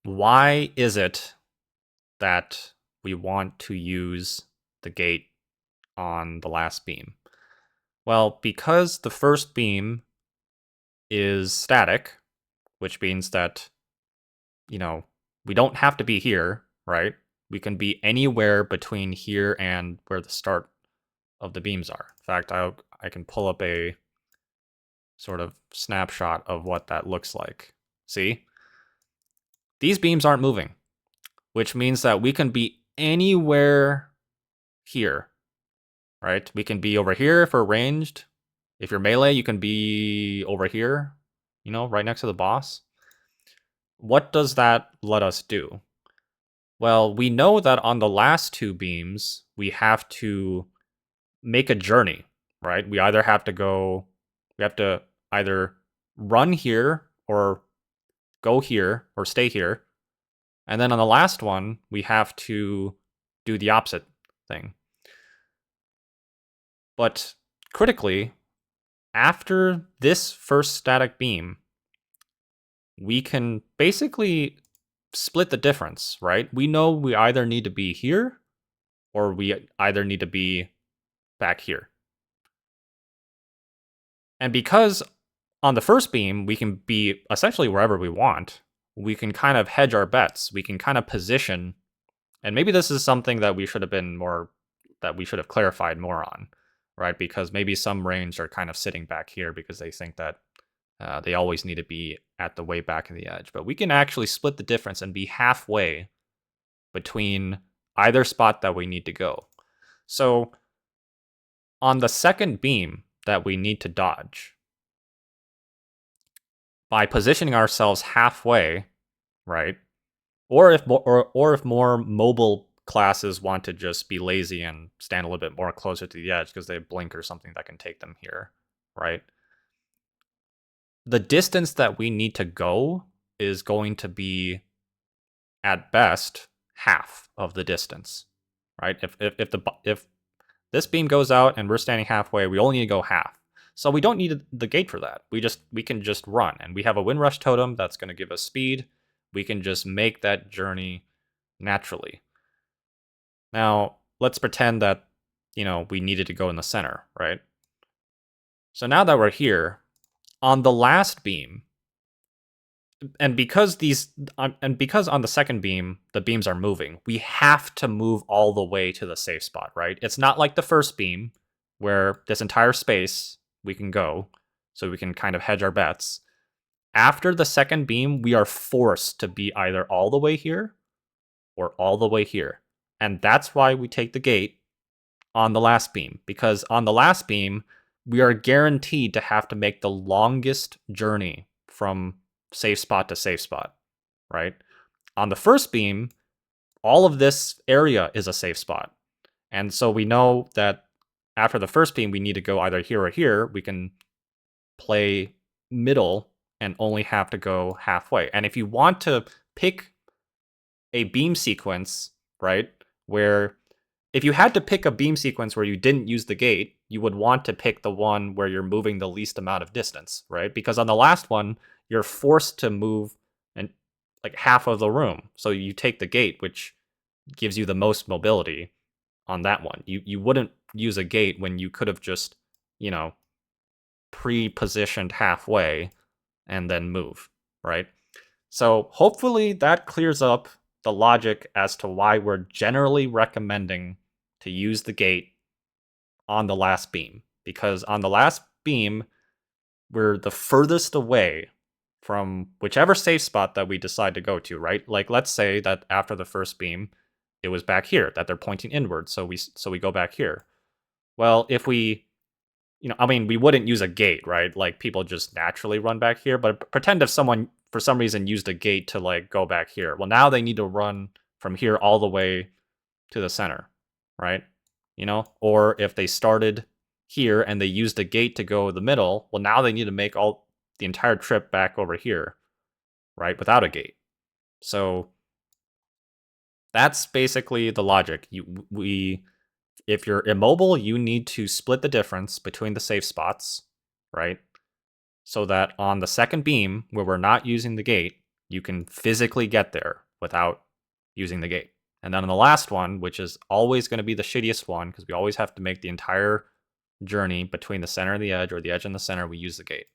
why is it that we want to use the gate on the last beam? Well, because the first beam is static, which means that, you know, we don't have to be here, right? We can be anywhere between here and where the start of the beams are. In fact, I can pull up a sort of snapshot of what that looks like. See? These beams aren't moving, which means that we can be anywhere here, right? We can be over here if we're ranged. If you're melee, you can be over here, right next to the boss. What does that let us do? Well, we know that on the last two beams, we have to make a journey, right? We have to either run here or go here or stay here. And then on the last one, we have to do the opposite thing. But critically, after this first static beam, we can basically split the difference, right? We know we either need to be here or we either need to be back here. And because on the first beam, we can be essentially wherever we want, we can kind of hedge our bets. We can kind of position, and maybe this is something that we should have clarified more on, right? Because maybe some range are kind of sitting back here because they think that they always need to be at the way back of the edge. But we can actually split the difference and be halfway between either spot that we need to go. So on the second beam that we need to dodge, by positioning ourselves halfway, right? Or if more mobile classes want to just be lazy and stand a little bit more closer to the edge because they have blink or something that can take them here, right? The distance that we need to go is going to be at best half of the distance, right? If this beam goes out and we're standing halfway, we only need to go half. So we don't need the gate for that. We can just run, and we have a Windrush totem that's going to give us speed. We can just make that journey naturally. Now, let's pretend that, we needed to go in the center, right? So now that we're here, on the last beam, and because on the second beam the beams are moving, we have to move all the way to the safe spot, right? It's not like the first beam where this entire space we can go, so we can kind of hedge our bets. After the second beam, we are forced to be either all the way here or all the way here. And that's why we take the gate on the last beam, because on the last beam we are guaranteed to have to make the longest journey from safe spot to safe spot, right? On the first beam, all of this area is a safe spot. And so we know that after the first beam, we need to go either here or here. We can play middle and only have to go halfway. And if you want to pick a beam sequence, right, where if you had to pick a beam sequence where you didn't use the gate, you would want to pick the one where you're moving the least amount of distance, right? Because on the last one, you're forced to move and like half of the room. So you take the gate, which gives you the most mobility on that one. You wouldn't use a gate when you could have just, you know, pre-positioned halfway and then move, right? So hopefully that clears up the logic as to why we're generally recommending to use the gate on the last beam. Because on the last beam, we're the furthest away from whichever safe spot that we decide to go to, right? Like let's say that after the first beam, it was back here, that they're pointing inward, so we go back here. Well, if we we wouldn't use a gate, right? Like people just naturally run back here, but pretend if someone for some reason used a gate to like go back here. Well, now they need to run from here all the way to the center, right? Or if they started here and they used a gate to go the middle, well, now they need to make all the entire trip back over here, right? Without a gate. So that's basically the logic. If you're immobile, you need to split the difference between the safe spots, right? So that on the second beam, where we're not using the gate, you can physically get there without using the gate. And then on the last one, which is always going to be the shittiest one, because we always have to make the entire journey between the center and the edge, or the edge and the center, we use the gate.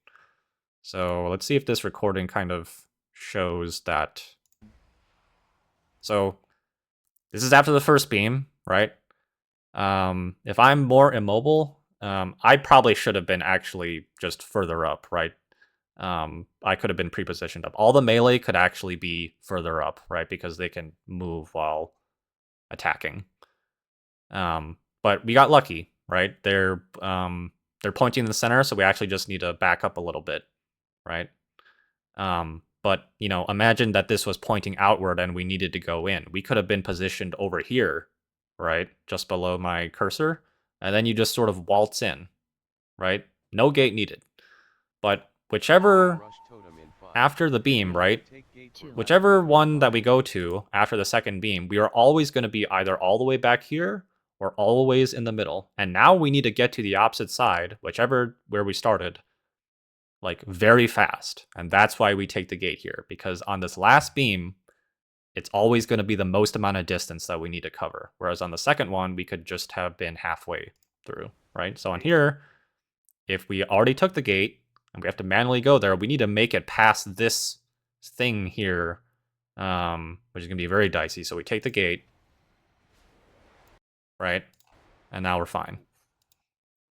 So let's see if this recording kind of shows that. So this is after the first beam, right? If I'm more immobile, I probably should have been actually just further up, right? I could have been pre-positioned up. All the melee could actually be further up, right? Because they can move while attacking. But we got lucky, right? They're pointing in the center, so we actually just need to back up a little bit, right? But you know, imagine that this was pointing outward and we needed to go in. We could have been positioned over here, right? Just below my cursor, and then you just sort of waltz in, right? No gate needed. But whichever after the beam, right? Whichever one that we go to after the second beam, we are always going to be either all the way back here or always in the middle. And now we need to get to the opposite side, whichever where we started, like very fast. And that's why we take the gate here, because on this last beam, it's always going to be the most amount of distance that we need to cover. Whereas on the second one, we could just have been halfway through, right? So on here, if we already took the gate and we have to manually go there, we need to make it past this thing here, which is going to be very dicey. So we take the gate, right? And now we're fine.